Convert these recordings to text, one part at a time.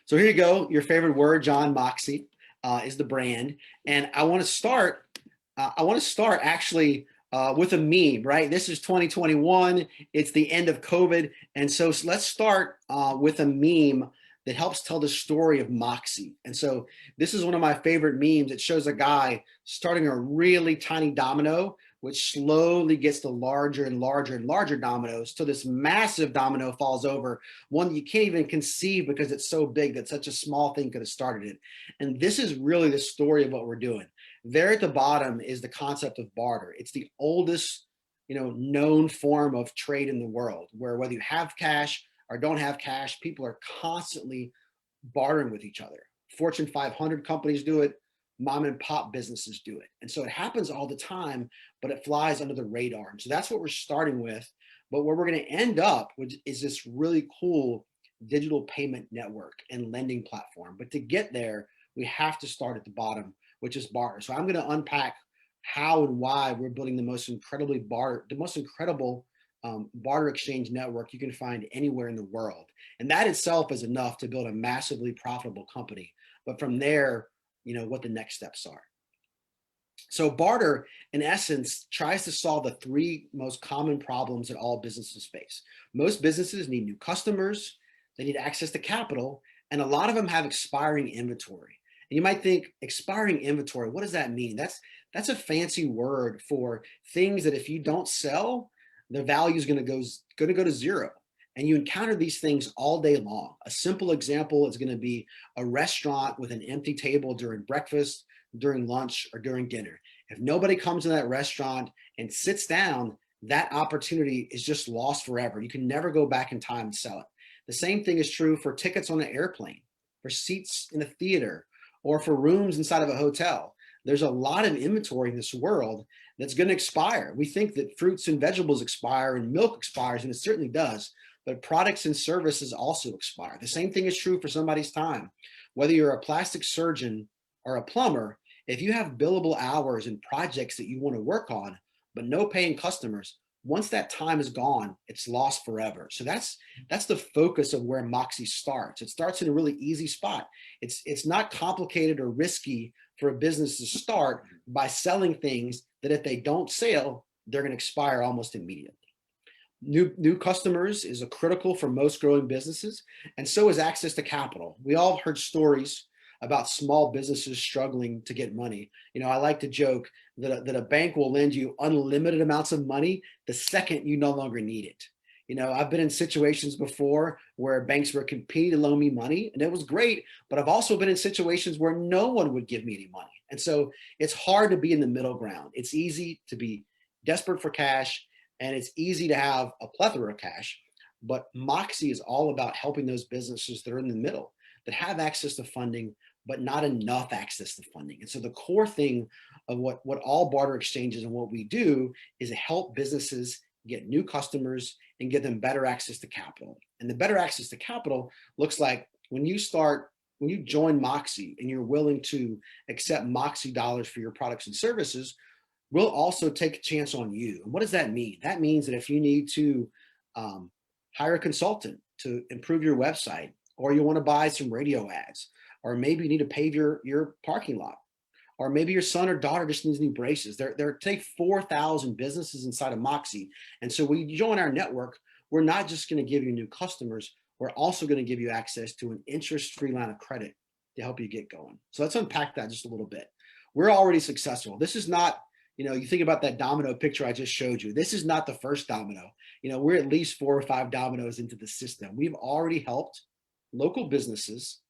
So here you go. Your favorite word, John. Moxey is the brand, and I want to start. I want to start actually with a meme. Right. This is 2021. It's the end of COVID, and so let's start with a meme that helps tell the story of Moxey. And so this is one of my favorite memes. It shows a guy starting a really tiny domino, which slowly gets to larger and larger and larger dominoes till this massive domino falls over, one that you can't even conceive because it's so big that such a small thing could have started it. And this is really the story of what we're doing. There at the bottom is the concept of barter. It's the oldest, known form of trade in the world, where whether you have cash or don't have cash, people are constantly bartering with each other. Fortune 500 companies do it, mom and pop businesses do it. And so it happens all the time, but it flies under the radar. And so that's what we're starting with. But where we're going to end up is this really cool digital payment network and lending platform. But to get there, we have to start at the bottom, which is barter. So I'm going to unpack how and why we're building the most incredible barter exchange network you can find anywhere in the world. And that itself is enough to build a massively profitable company. But from there, what the next steps are. So barter, in essence, tries to solve the three most common problems that all businesses face. Most businesses need new customers, they need access to capital, and a lot of them have expiring inventory. And you might think, expiring inventory, what does that mean? That's a fancy word for things that if you don't sell, the value is going to go to zero. And you encounter these things all day long. A simple example is going to be a restaurant with an empty table during breakfast, during lunch, or during dinner. If nobody comes to that restaurant and sits down, that opportunity is just lost forever. You can never go back in time and sell it. The same thing is true for tickets on an airplane, for seats in a theater, or for rooms inside of a hotel. There's a lot of inventory in this world that's going to expire. We think that fruits and vegetables expire and milk expires, and it certainly does. But products and services also expire. The same thing is true for somebody's time. Whether you're a plastic surgeon or a plumber, if you have billable hours and projects that you want to work on, but no paying customers, once that time is gone, it's lost forever. So that's the focus of where Moxey starts. It starts in a really easy spot. It's not complicated or risky for a business to start by selling things that if they don't sell, they're going to expire almost immediately. New customers is a critical for most growing businesses, and so is access to capital. We all heard stories about small businesses struggling to get money. I like to joke that a bank will lend you unlimited amounts of money the second you no longer need it. I've been in situations before where banks were competing to loan me money, and it was great, but I've also been in situations where no one would give me any money. And so it's hard to be in the middle ground. It's easy to be desperate for cash, and it's easy to have a plethora of cash, but Moxey is all about helping those businesses that are in the middle, that have access to funding, but not enough access to funding. And so the core thing of what all barter exchanges and what we do is help businesses get new customers and get them better access to capital. And the better access to capital looks like when you join Moxey and you're willing to accept Moxey dollars for your products and services, we'll also take a chance on you. And what does that mean? That means that if you need to hire a consultant to improve your website, or you want to buy some radio ads, or maybe you need to pave your parking lot, or maybe your son or daughter just needs new braces. There take 4,000 businesses inside of Moxey. And so when you join our network, we're not just going to give you new customers, we're also going to give you access to an interest-free line of credit to help you get going. So let's unpack that just a little bit. We're already successful. This is not, you think about that domino picture I just showed you. This is not the first domino. We're at least 4 or 5 dominoes into the system. We've already helped local businesses,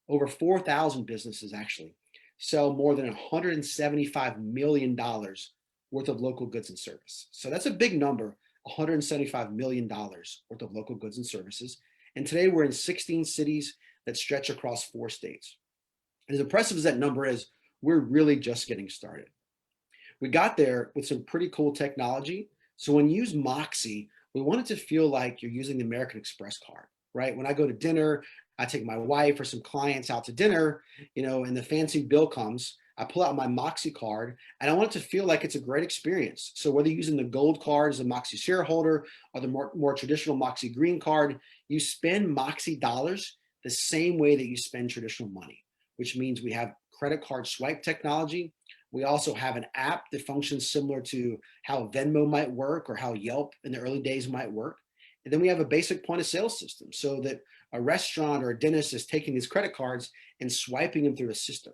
over 4,000 businesses actually, sell more than $175 million worth of local goods and services. So that's a big number, $175 million worth of local goods and services. And today we're in 16 cities that stretch across 4 states. And as impressive as that number is, we're really just getting started. We got there with some pretty cool technology. So when you use Moxey, we want it to feel like you're using the American Express card, right? When I go to dinner, I take my wife or some clients out to dinner, and the fancy bill comes, I pull out my Moxey card, and I want it to feel like it's a great experience. So whether you're using the gold card as a Moxey shareholder or the more traditional Moxey green card, you spend Moxey dollars the same way that you spend traditional money, which means we have credit card swipe technology. We also have an app that functions similar to how Venmo might work or how Yelp in the early days might work. And then we have a basic point of sale system so that a restaurant or a dentist is taking these credit cards and swiping them through a system.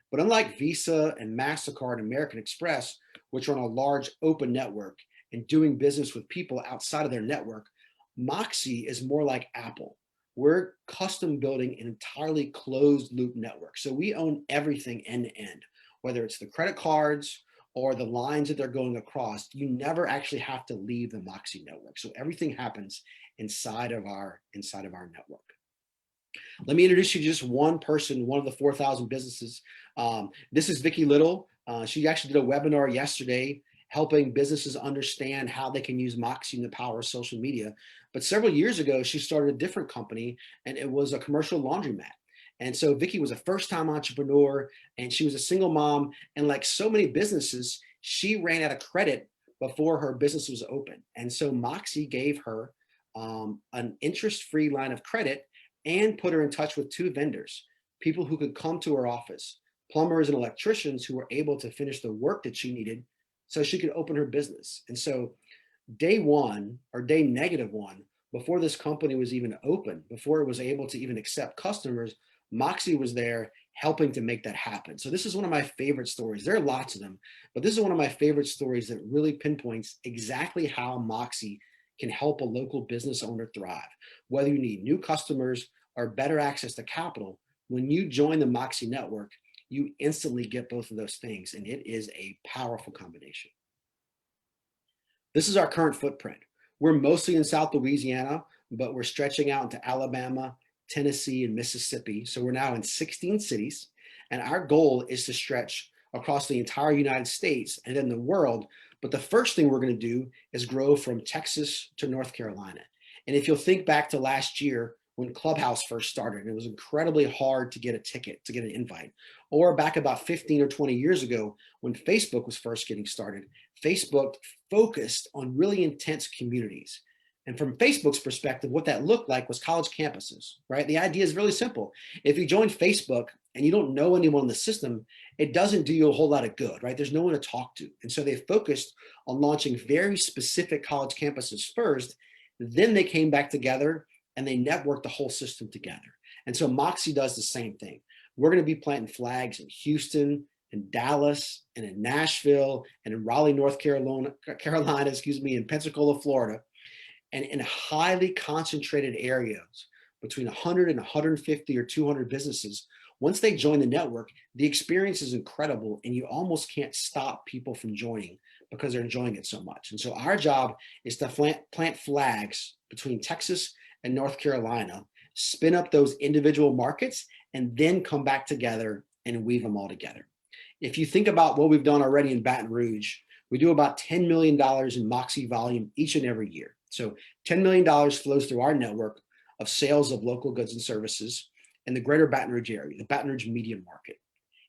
But unlike Visa and MasterCard and American Express, which are on a large open network and doing business with people outside of their network, Moxey is more like Apple. We're custom building an entirely closed loop network. So we own everything end to end, whether it's the credit cards or the lines that they're going across. You never actually have to leave the Moxey network. So everything happens inside of our network. Let me introduce you to just one person, one of the 4,000 businesses. This is Vicki Little. She actually did a webinar yesterday helping businesses understand how they can use Moxey and the power of social media. But several years ago, she started a different company, and it was a commercial laundromat. And so Vicki was a first-time entrepreneur, and she was a single mom. And like so many businesses, she ran out of credit before her business was open. And so Moxey gave her an interest-free line of credit and put her in touch with two vendors, people who could come to her office, plumbers and electricians who were able to finish the work that she needed so she could open her business. And so day one or day -1, before this company was even open, before it was able to even accept customers, Moxey was there helping to make that happen. So this is one of my favorite stories. There are lots of them, but this is one of my favorite stories that really pinpoints exactly how Moxey can help a local business owner thrive. Whether you need new customers or better access to capital, when you join the Moxey network, you instantly get both of those things, and it is a powerful combination. This is our current footprint. We're mostly in South Louisiana, but we're stretching out into Alabama, Tennessee, and Mississippi. So we're now in 16 cities, and our goal is to stretch across the entire United States and then the world. But the first thing we're going to do is grow from Texas to North Carolina. And if you'll think back to last year when Clubhouse first started, and it was incredibly hard to get a ticket, to get an invite, or back about 15 or 20 years ago when Facebook was first getting started, Facebook focused on really intense communities. And from Facebook's perspective, what that looked like was college campuses, right? The idea is really simple. If you join Facebook and you don't know anyone in the system, it doesn't do you a whole lot of good, right? There's no one to talk to. And so they focused on launching very specific college campuses first. Then they came back together and they networked the whole system together. And so Moxey does the same thing. We're going to be planting flags in Houston, in Dallas, and in Nashville, and in Raleigh, North Carolina, in Pensacola, Florida, and in highly concentrated areas between 100 and 150 or 200 businesses. Once they join the network, the experience is incredible, and you almost can't stop people from joining because they're enjoying it so much. And so our job is to plant flags between Texas and North Carolina, spin up those individual markets, and then come back together and weave them all together. If you think about what we've done already in Baton Rouge, we do about $10 million in Moxey volume each and every year. So $10 million flows through our network of sales of local goods and services in the greater Baton Rouge area, the Baton Rouge media market.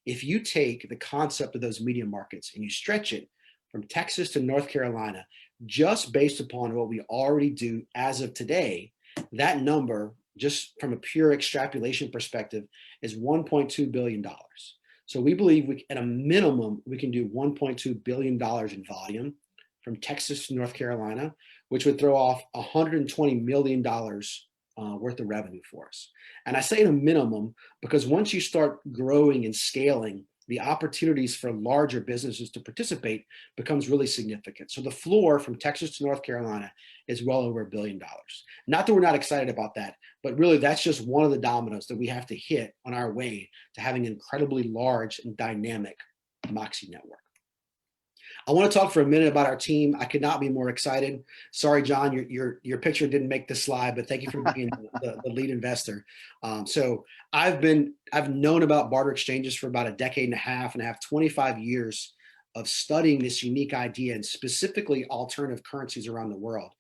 If you take the concept of those media markets and you stretch it from Texas to North Carolina, just based upon what we already do as of today, that number, just from a pure extrapolation perspective, is $1.2 billion. So we believe at a minimum, we can do $1.2 billion in volume from Texas to North Carolina, which would throw off $120 million worth of revenue for us. And I say at a minimum because once you start growing and scaling, the opportunities for larger businesses to participate becomes really significant. So the floor from Texas to North Carolina is well over $1 billion. Not that we're not excited about that, but really that's just one of the dominoes that we have to hit on our way to having an incredibly large and dynamic Moxey network. I want to talk for a minute about our team. I could not be more excited. Sorry, John, your picture didn't make the slide, but thank you for being the lead investor. So I've known about barter exchanges for about a decade and a half, and I have 25 years of studying this unique idea and specifically alternative currencies around the world.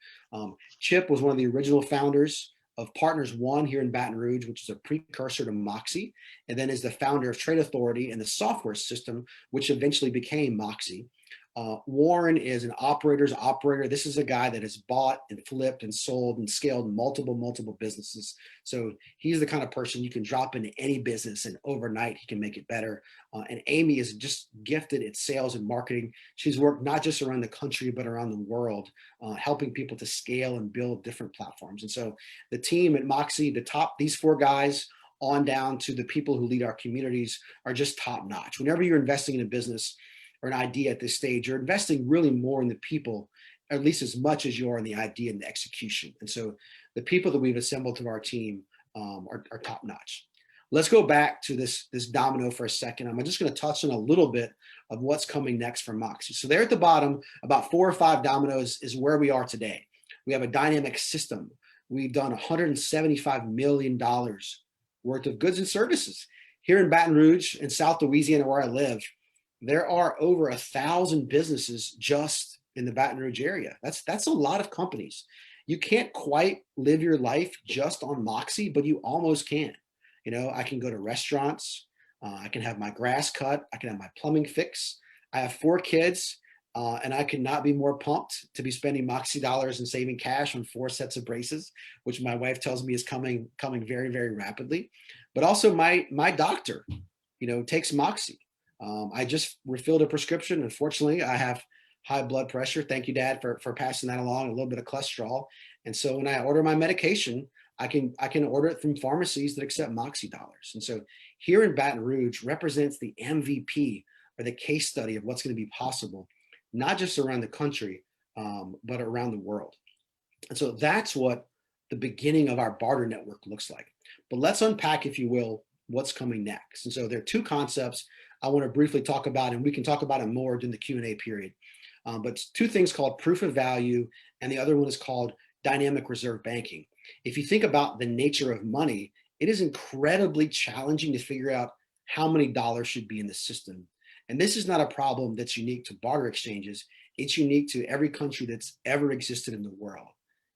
Chip was one of the original founders of Partners One here in Baton Rouge, which is a precursor to Moxey, and then is the founder of Trade Authority and the software system, which eventually became Moxey. Warren is an operator's operator. This is a guy that has bought and flipped and sold and scaled multiple businesses. So he's the kind of person you can drop into any business and overnight he can make it better. And Amy is just gifted at sales and marketing. She's worked not just around the country, but around the world, helping people to scale and build different platforms. And so the team at Moxey, these four guys on down to the people who lead our communities are just top notch. Whenever you're investing in a business or an idea at this stage, you're investing really more in the people, at least as much as you are in the idea and the execution. And so the people that we've assembled to our team are top notch. Let's go back to this domino for a second. I'm just going to touch on a little bit of what's coming next for Moxey. So there at the bottom, about 4 or 5 dominoes is where we are today. We have a dynamic system. We've done $175 million worth of goods and services. Here in Baton Rouge in South Louisiana, where I live, there are over 1,000 businesses just in the Baton Rouge area. That's a lot of companies. You can't quite live your life just on Moxey, but you almost can. You know, I can go to restaurants, I can have my grass cut, I can have my plumbing fixed. I have 4 kids, and I could not be more pumped to be spending Moxey dollars and saving cash on 4 sets of braces, which my wife tells me is coming very, very rapidly. But also my doctor, you know, takes Moxey. I just refilled a prescription. Unfortunately, I have high blood pressure. Thank you, Dad, for passing that along, a little bit of cholesterol. And so when I order my medication, I can order it from pharmacies that accept Moxey dollars. And so here in Baton Rouge represents the MVP or the case study of what's going to be possible, not just around the country, but around the world. And so that's what the beginning of our barter network looks like. But let's unpack, if you will, what's coming next. And so there are 2 concepts I want to briefly talk about, and we can talk about it more during the Q&A period. But 2 things called proof of value, and the other one is called dynamic reserve banking. If you think about the nature of money, it is incredibly challenging to figure out how many dollars should be in the system. And this is not a problem that's unique to barter exchanges. It's unique to every country that's ever existed in the world.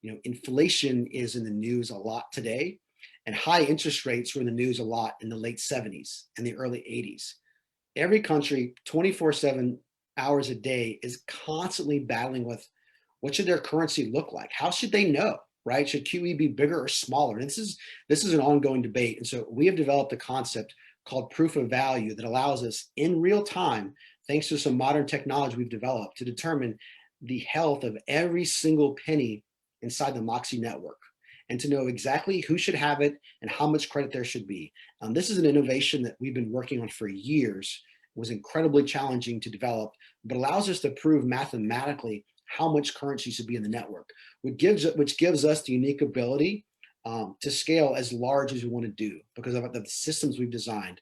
You know, inflation is in the news a lot today, and high interest rates were in the news a lot in the late 70s and the early 80s. Every country 24/7 hours a day is constantly battling with what should their currency look like? How should they know, right? Should QE be bigger or smaller? And this is an ongoing debate. And so we have developed a concept called proof of value that allows us in real time, thanks to some modern technology we've developed, to determine the health of every single penny inside the Moxey network and to know exactly who should have it and how much credit there should be. This is an innovation that we've been working on for years. It was incredibly challenging to develop, but allows us to prove mathematically how much currency should be in the network, which gives us the unique ability to scale as large as we want to do because of the systems we've designed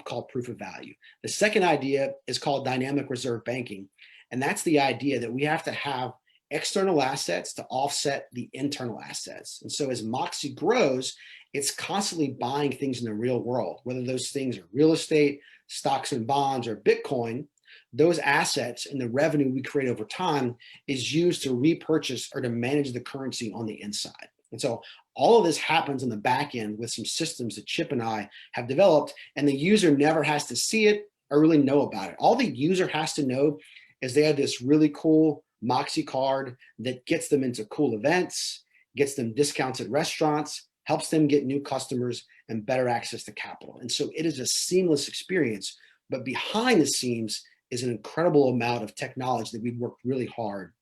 called proof of value. The second idea is called dynamic reserve banking. And that's the idea that we have to have external assets to offset the internal assets. And so as Moxey grows, it's constantly buying things in the real world, whether those things are real estate, stocks and bonds, or Bitcoin. Those assets and the revenue we create over time is used to repurchase or to manage the currency on the inside. And so all of this happens on the back end with some systems that Chip and I have developed, and the user never has to see it or really know about it. All the user has to know is they have this really cool Moxey card that gets them into cool events, gets them discounts at restaurants, helps them get new customers and better access to capital. And so it is a seamless experience, but behind the scenes is an incredible amount of technology that we've worked really hard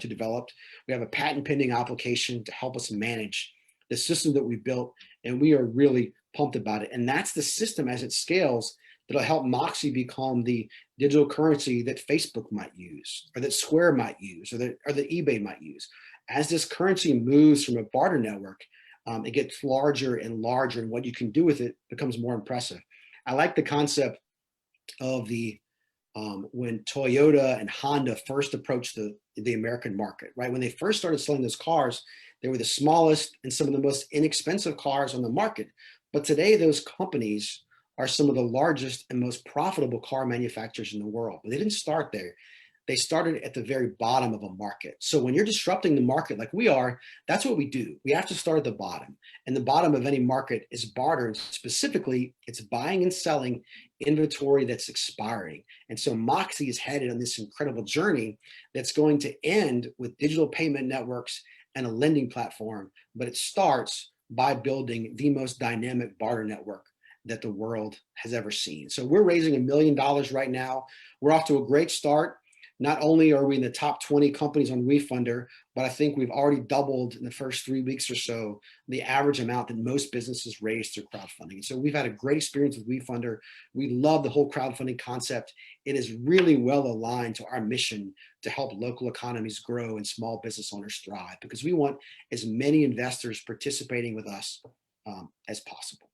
to develop. We have a patent pending application to help us manage the system that we built, and we are really pumped about it. And that's the system as it scales that'll help Moxey become the digital currency that Facebook might use, or that Square might use, or that eBay might use. As this currency moves from a barter network, it gets larger and larger, and what you can do with it becomes more impressive. I like the concept of when Toyota and Honda first approached the American market, right? When they first started selling those cars, they were the smallest and some of the most inexpensive cars on the market. But today, those companies are some of the largest and most profitable car manufacturers in the world. But they didn't start there. they started at the very bottom of a market. So when you're disrupting the market like we are, that's what we do. We have to start at the bottom. And the bottom of any market is barter. And specifically, it's buying and selling inventory that's expiring. And so Moxey is headed on this incredible journey that's going to end with digital payment networks and a lending platform. But it starts by building the most dynamic barter network that the world has ever seen. So we're raising $1 million right now. We're off to a great start. Not only are we in the top 20 companies on WeFunder, but I think we've already doubled in the first 3 weeks or so the average amount that most businesses raise through crowdfunding. So we've had a great experience with WeFunder. We love the whole crowdfunding concept. It is really well aligned to our mission to help local economies grow and small business owners thrive, because we want as many investors participating with us as possible.